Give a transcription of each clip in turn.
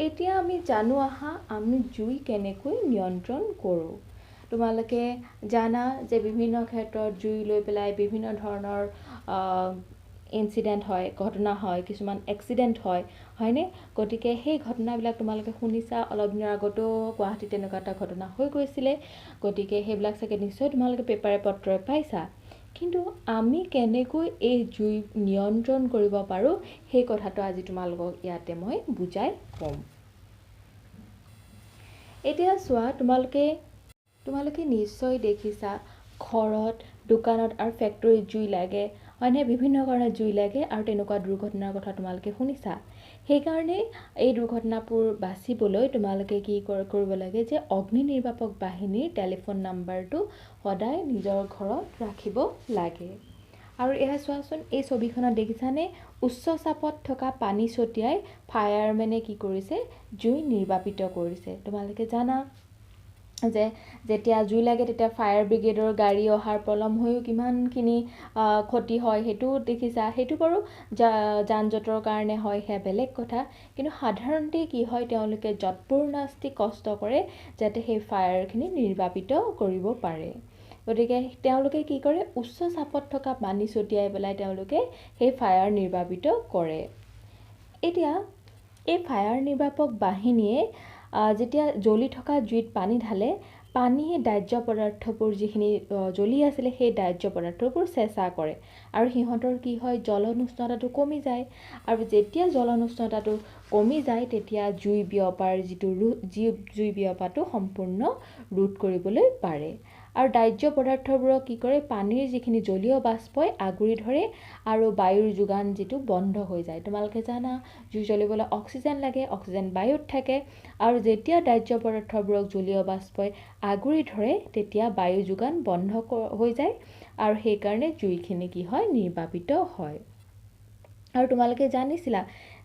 এতিয়া আমি জানো আহা আমি জুই কেনেকৈ নিয়ন্ত্ৰণ কৰোঁ। তোমালোকে জানা যে বিভিন্ন ক্ষেত্ৰত জুই লৈ পেলাই বিভিন্ন ধৰণৰ ইনসিডেন্ট হয়, ঘটনা হয়, কিছুমান এক্সিডেন্ট হয়, হয়নে? গতিকে সেই ঘটনাবিলাক তোমালোকে শুনিছা, অলপ দিনৰ আগতো গুৱাহাটীত তেনেকুৱা এটা ঘটনা হৈ গৈছিলে। গতিকে সেইবিলাক চাগে নিশ্চয় তোমালোকে পেপাৰে পত্ৰই পাইছা। কিন্তু আমি কেনেকৈ এই জুই নিয়ন্ত্ৰণ কৰিব পাৰোঁ সেই কথাটো আজি তোমালোকক ইয়াতে মই বুজাই ক'ম। এতিয়া চোৱা, তোমালোকে নিশ্চয় দেখিছা ঘৰত, দোকানত আৰু ফেক্টৰীত জুই লাগে, হয়নে? বিভিন্ন কাৰণত জুই লাগে আৰু তেনেকুৱা দুৰ্ঘটনাৰ কথা তোমালোকে শুনিছা। সেইকাৰণে এই দুৰ্ঘটনাবোৰ বাচিবলৈ তোমালোকে কি কৰিব লাগে যে অগ্নি নিৰ্বাপক বাহিনীৰ টেলিফোন নাম্বাৰটো সদায় নিজৰ ঘৰত ৰাখিব লাগে। আৰু এয়া চোৱাচোন, এই ছবিখনত দেখিছানে উচ্চ চাপত থকা পানী ছটিয়াই ফায়াৰমেনে কি কৰিছে, জুই নিৰ্বাপিত কৰিছে। তোমালোকে জানা যে যেতিয়া জুই লাগে তেতিয়া ফায়াৰ ব্ৰিগেডৰ গাড়ী অহাৰ পলম হৈও কিমানখিনি ক্ষতি হয়, সেইটো দেখিছা। সেইটো বাৰু যান জঁটৰ কাৰণে হয়, সেয়া বেলেগ কথা। কিন্তু সাধাৰণতে কি হয়, তেওঁলোকে যৎপৰোনাস্তি কষ্ট কৰে যাতে সেই ফায়াৰখিনি নিৰ্বাপিত কৰিব পাৰে। গতিকে তেওঁলোকে কি কৰে, উচ্চ চাপত থকা পানী ছটিয়াই পেলাই তেওঁলোকে সেই ফায়াৰ নিৰ্বাপিত কৰে। এতিয়া এই ফায়াৰ নিৰ্বাপক বাহিনীয়ে যেতিয়া জ্বলি থকা জুইত পানী ঢালে, পানীয়ে দাহ্য পদাৰ্থবোৰ যিখিনি জ্বলি আছিলে সেই দাহ্য পদাৰ্থবোৰ চেঁচা কৰে আৰু সিহঁতৰ কি হয়, জ্বলন উষ্ণতাটো কমি যায়। আৰু যেতিয়া জ্বলন উষ্ণতাটো কমি যায় তেতিয়া জুই বিয়পাটো সম্পূৰ্ণ ৰোধ কৰিবলৈ পাৰে। আৰু দাহ্য পদাৰ্থবোৰক কি কৰে, পানীৰ যিখিনি জলীয় বাষ্পই আগুৰি ধৰে আৰু বায়ুৰ যোগান যিটো বন্ধ হৈ যায়। তোমালোকে জানা জুই জ্বলিবলৈ অক্সিজেন লাগে, অক্সিজেন বায়ুত থাকে, আৰু যেতিয়া দাহ্য পদাৰ্থবোৰক জলীয় বাষ্পই আগুৰি ধৰে তেতিয়া বায়ু যোগান বন্ধ হৈ যায় আৰু সেইকাৰণে জুইখিনি কি হয়, নিৰ্বাপিত হয়। আৰু তোমালোকে জানিছিলা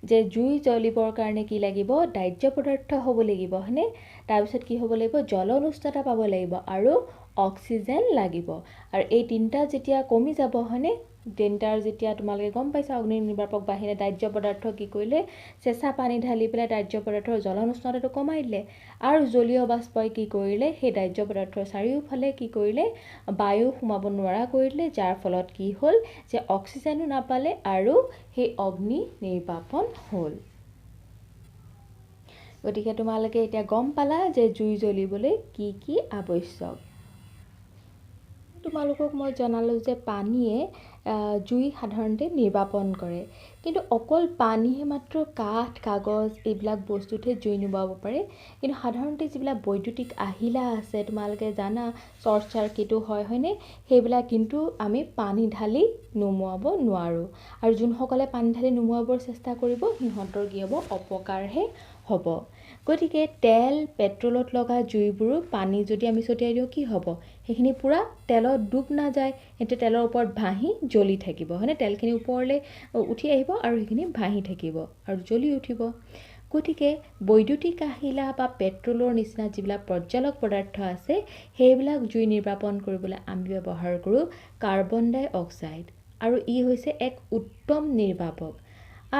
যে জুই জ্বলিবৰ কাৰণে কি লাগিব, দাহ্য পদাৰ্থ হ'ব লাগিব, হয়নে? তাৰপিছত কি হ'ব লাগিব, জ্বলন উষ্ণতা পাব লাগিব আৰু অক্সিজেন লাগিব। আৰু এই তিনিটা যেতিয়া কমি যাব, হয়নে? তিনিটাৰ যেতিয়া তোমালোকে গম পাইছা, অগ্নি নিৰ্বাপক বাহিনীয়ে দাহ্য পদাৰ্থ কি কৰিলে, চেঁচা পানী ঢালি পেলাই দাহ্য পদাৰ্থৰ জ্বলন উষ্ণতাটো কমাই দিলে আৰু জলীয় বাষ্পই কি কৰিলে, সেই দাহ্য পদাৰ্থৰ চাৰিওফালে কি কৰিলে, বায়ু সোমাব নোৱাৰা কৰি দিলে, যাৰ ফলত কি হ'ল যে অক্সিজেনো নাপালে আৰু সেই অগ্নি নিৰ্বাপন হ'ল। গতিকে তোমালোকে এতিয়া গম পালা যে জুই জ্বলিবলৈ কি কি আৱশ্যক। তোমালোকক মই জনালো যে পানীয়ে জুই সাধাৰণতে নিৰ্বাপন কৰে, কিন্তু অকল পানীয়ে মাত্ৰ কাঠ, কাগজ এইবিলাক বস্তুতহে জুই নুমুৱাব পাৰে। কিন্তু সাধাৰণতে যিবিলাক বৈদ্যুতিক আহিলা আছে, তোমালোকে জানা শ্বৰ্ট চাৰ্কিটো হয়, হয়নে? সেইবিলাক কিন্তু আমি পানী ঢালি নুমুৱাব নোৱাৰোঁ। আৰু যোনসকলে পানী ঢালি নুমুৱাবৰ চেষ্টা কৰিব সিহঁতৰ কি হ'ব, অপকাৰহে হ'ব। গতিকে তেল, পেট্ৰলত লগা জুইবোৰো পানী যদি আমি ছটিয়াই দিওঁ কি হ'ব, সেইখিনি পূৰা তেলত ডুব নাযায়, সেইটো তেলৰ ওপৰত ভাহি জ্বলি থাকিব, হয়নে? তেলখিনি ওপৰলৈ উঠি আহিব আৰু সেইখিনি ভাহি থাকিব আৰু জ্বলি উঠিব। গতিকে বৈদ্যুতিক আহিলা বা পেট্ৰলৰ নিচিনা যিবিলাক প্ৰজ্বালক পদাৰ্থ আছে সেইবিলাক জুই নিৰ্বাপন কৰিবলৈ আমি ব্যৱহাৰ কৰোঁ কাৰ্বন ডাই অক্সাইড, আৰু ই হৈছে এক উত্তম নিৰ্বাপক।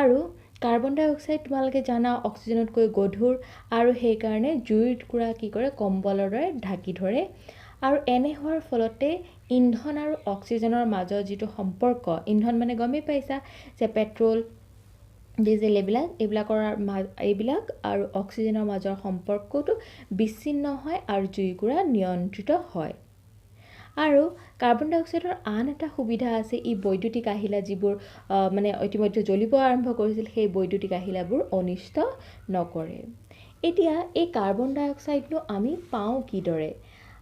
আৰু কাৰ্বন ডাই অক্সাইড তোমালোকে জানা অক্সিজেনতকৈ গধুৰ আৰু সেইকাৰণে জুইৰ টুকুৰা কি কৰে, কম্বলৰ দৰে ঢাকি ধৰে। আৰু এনে হোৱাৰ ফলতে ইন্ধন আৰু অক্সিজেনৰ মাজৰ যিটো সম্পৰ্ক, ইন্ধন মানে গমেই পাইছা যে পেট্ৰল, ডিজেল এইবিলাক আৰু অক্সিজেনৰ মাজৰ সম্পৰ্কটো বিচ্ছিন্ন হয় আৰু জুইকুৰা নিয়ন্ত্ৰিত হয়। আৰু কাৰ্বন ডাই অক্সাইডৰ আন এটা সুবিধা আছে, ই বৈদ্যুতিক আহিলা যিবোৰ মানে ইতিমধ্যে জ্বলিব আৰম্ভ কৰিছিল সেই বৈদ্যুতিক আহিলাবোৰ অনিষ্ট নকৰে। এতিয়া এই কাৰ্বন ডাই অক্সাইডনো আমি পাওঁ কিদৰে?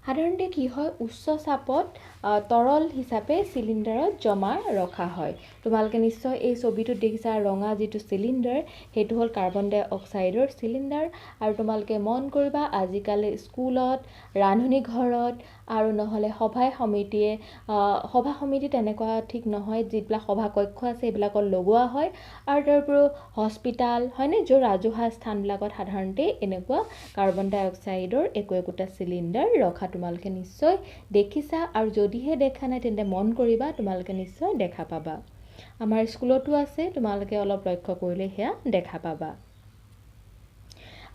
সাধাৰণতে কি হয়, উচ্চ চাপত তৰল হিচাপে চিলিণ্ডাৰত জমা ৰখা হয়। তোমালোকে নিশ্চয় এই ছবিটোত দেখিছা ৰঙা যিটো চিলিণ্ডাৰ, সেইটো হ'ল কাৰ্বন ডাই অক্সাইডৰ চিলিণ্ডাৰ। আৰু তোমালোকে মন কৰিবা আজিকালি স্কুলত, ৰান্ধনি ঘৰত আৰু নহ'লে সভা সমিতি তেনেকুৱা ঠিক নহয়, যিবিলাক সভা কক্ষ আছে সেইবিলাকত লগোৱা হয়। আৰু তাৰোপৰিও হস্পিটাল, হয়নে, য'ৰ ৰাজহুৱা স্থানবিলাকত সাধাৰণতে এনেকুৱা কাৰ্বন ডাই অক্সাইডৰ একোটা চিলিণ্ডাৰ ৰখা তোমালোকে নিশ্চয় দেখিছা, আৰু যদিহে দেখা নাই তেন্তে মন কৰিবা, তোমালোকে নিশ্চয় দেখা পাবা। আমাৰ স্কুলতো আছে, তোমালোকে অলপ লক্ষ্য কৰিলে সেয়া দেখা পাবা।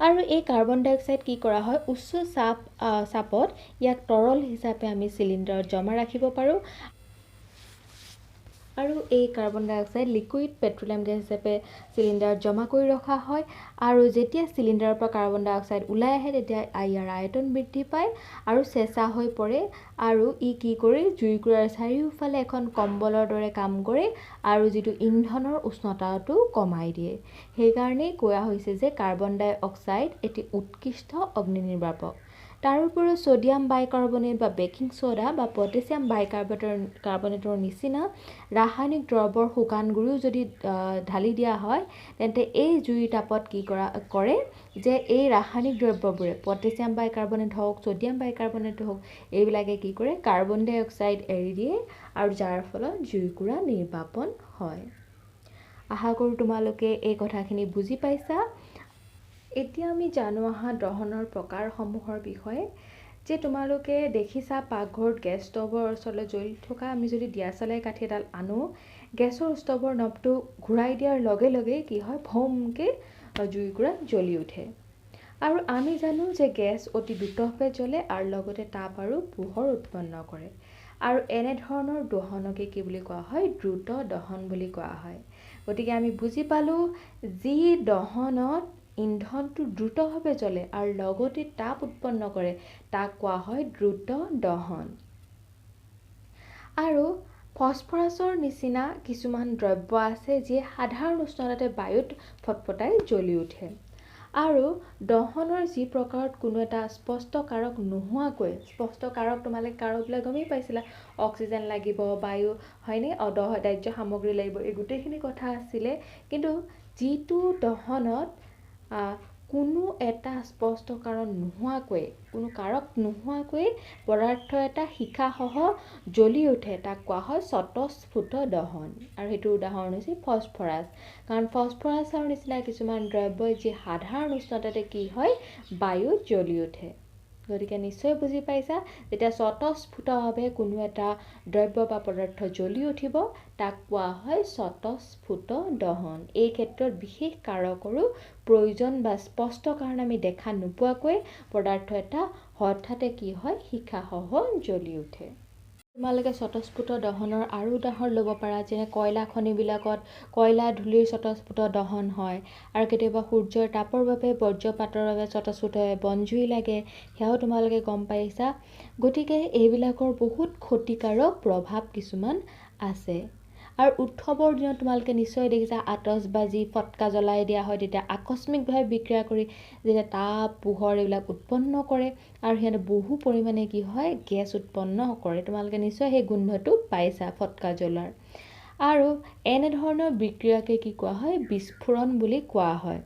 আৰু এই কাৰ্বন ডাই অক্সাইড কি কৰা হয় উচ্চ চাপত ইয়াক তৰল হিচাপে আমি চিলিণ্ডাৰত জমা ৰাখিব পাৰোঁ আৰু এই কাৰ্বন ডাই অক্সাইড লিকুইড পেট্ৰলিয়াম গেছ হিচাপে চিলিণ্ডাৰত জমা কৰি ৰখা হয় আৰু যেতিয়া চিলিণ্ডাৰৰ পৰা কাৰ্বন ডাই অক্সাইড ওলাই আহে তেতিয়া ইয়াৰ আয়তন বৃদ্ধি পায় আৰু চেঁচা হৈ পৰে আৰু ই কি কৰে জুইকুৰাৰ চাৰিওফালে এখন কম্বলৰ দৰে কাম কৰে আৰু যিটো ইন্ধনৰ উষ্ণতাটো কমাই দিয়ে সেইকাৰণেই কোৱা হৈছে যে কাৰ্বন ডাই অক্সাইড এটি উৎকৃষ্ট অগ্নি নিৰ্বাপক তাৰোপৰি সোডিয়াম বাইকাৰ্বনেট বা বেকিং সোডা বা পটাছিয়াম বাইকাৰ্বনেটৰ নিচিনা ৰাসায়নিক দ্ৰব্যৰ শুকান গুড়িও যদি ঢালি দিয়া হয় তেন্তে এই জুইৰ তাপত কি কৰে যে এই ৰাসায়নিক দ্ৰব্যবোৰে পটাছিয়াম বাইকাৰ্বনেট হওক সোডিয়াম বাইকাৰ্বনেট হওক এইবিলাকে কি কৰে কাৰ্বন ডাই অক্সাইড এৰি দিয়ে আৰু যাৰ ফলত জুইকুৰা নিৰ্বাপন হয় আশা কৰোঁ তোমালোকে এই কথাখিনি বুজি পাইছা এতিয়া আমি জানো অহা দহনৰ প্ৰকাৰসমূহৰ বিষয়ে যে তোমালোকে দেখিছা পাকঘৰত গেছ ষ্ট'ভৰ ওচৰলৈ জ্বলি থকা আমি যদি দিয়াচলাই কাঠি এডাল আনো গেছৰ ষ্ট'ভৰ নবটো ঘূৰাই দিয়াৰ লগে লগে কি হয় ভমকৈ জুইকুৰা জ্বলি উঠে আৰু আমি জানো যে গেছ অতি দ্ৰুতভাৱে জ্বলে আৰু লগতে তাপ আৰু পোহৰ উৎপন্ন কৰে আৰু এনেধৰণৰ দহনকে কি বুলি কোৱা হয় দ্ৰুত দহন বুলি কোৱা হয় গতিকে আমি বুজি পালোঁ যি দহনত ইন্ধনটো দ্ৰুতভাৱে জ্বলে আৰু লগতে তাপ উৎপন্ন কৰে তাক কোৱা হয় দ্ৰুত দহন আৰু ফসফৰাছৰ নিচিনা কিছুমান দ্ৰব্য আছে যিয়ে সাধাৰণ উষ্ণতাতে বায়ুত ফটফটাই জ্বলি উঠে আৰু দহনৰ যি প্ৰকাৰত কোনো এটা স্পষ্ট কাৰক নোহোৱাকৈ স্পষ্ট কাৰক তোমালোকে কাৰকবিলাক গমেই পাইছিলা অক্সিজেন লাগিব বায়ু হয়নে অদাহ্য সামগ্ৰী লাগিব এই গোটেইখিনি কথা আছিলে কিন্তু যিটো দহনত কোনো এটা স্পষ্ট কাৰণ নোহোৱাকৈ কোনো কাৰক নোহোৱাকৈ পদাৰ্থ এটা শিখাসহ জ্বলি উঠে তাক কোৱা হয় স্বতঃস্ফুৰ্ত দহন আৰু সেইটো উদাহৰণ হৈছে ফসফৰাছ কাৰণ ফসফৰাছৰ নিচিনা কিছুমান দ্ৰব্য যি সাধাৰণ উষ্ণতাতে কি হয় বায়ুত জ্বলি উঠে গতিকে নিশ্চয় বুজি পাইছা যেতিয়া স্বতঃস্ফুৰ্তভাৱে কোনো এটা দ্ৰব্য বা পদাৰ্থ জ্বলি উঠিব তাক কোৱা হয় স্বতঃস্ফুৰ্ত দহন এই ক্ষেত্ৰত বিশেষ কাৰকৰো প্ৰয়োজন বা স্পষ্ট কাৰণ আমি দেখা নোপোৱাকৈ পদাৰ্থ এটা হঠাতে কি হয় শিখাসহ জ্বলি উঠে তোমালোকে স্বতঃস্ফুৰ্ত দহনৰ আৰু উদাহৰণ ল'ব পাৰা যেনে কয়লা খনিবিলাকত কয়লা ধূলিৰ স্বতঃস্ফুৰ্ত দহন হয় আৰু কেতিয়াবা সূৰ্যৰ তাপৰ বাবে বজ্ৰপাতৰ বাবে স্বতঃস্ফুৰ্তভাৱে বনজুই লাগে সেয়াও তোমালোকে গম পাইছা গতিকে এইবিলাকৰ বহুত ক্ষতিকাৰক প্ৰভাৱ কিছুমান আছে আৰু উৎসৱৰ দিনত তোমালোকে নিশ্চয় দেখিছা আতচবাজি ফটকা জ্বলাই দিয়া হয় তেতিয়া আকস্মিকভাৱে বিক্ৰিয়া কৰি যেতিয়া তাপ পোহৰ এইবিলাক উৎপন্ন কৰে আৰু সিহঁতে বহু পৰিমাণে কি হয় গেছ উৎপন্ন কৰে তোমালোকে নিশ্চয় সেই গোন্ধটো পাইছা ফটকা জ্বলাৰ আৰু এনেধৰণৰ বিক্ৰিয়াকে কি কোৱা হয় বিস্ফোৰণ বুলি কোৱা হয়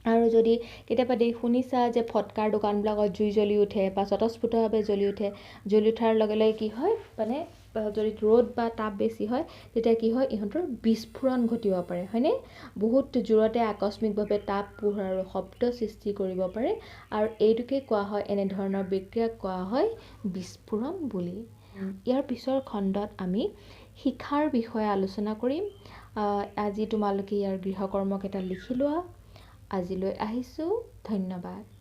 আৰু যদি কেতিয়াবা শুনিছা যে ফটকাৰ দোকানবিলাকত জুই জ্বলি উঠে বা স্বতঃস্ফুৰ্তভাৱে জ্বলি উঠাৰ লগে লগে কি হয় মানে যদি ৰ'দ বা তাপ বেছি হয় তেতিয়া কি হয় ইহঁতৰ বিস্ফোৰণ ঘটিব পাৰে হয়নে বহুত জোৰতে আকস্মিকভাৱে তাপ পোহৰ আৰু শব্দ সৃষ্টি কৰিব পাৰে আৰু এইটোকে কোৱা হয় এনেধৰণৰ বিক্ৰিয়াক কোৱা হয় বিস্ফোৰণ বুলি ইয়াৰ পিছৰ খণ্ডত আমি শিক্ষাৰ বিষয়ে আলোচনা কৰিম আজি তোমালোকে ইয়াৰ গৃহকৰ্মকেইটা লিখি লোৱা আজিলৈ আহিছোঁ ধন্যবাদ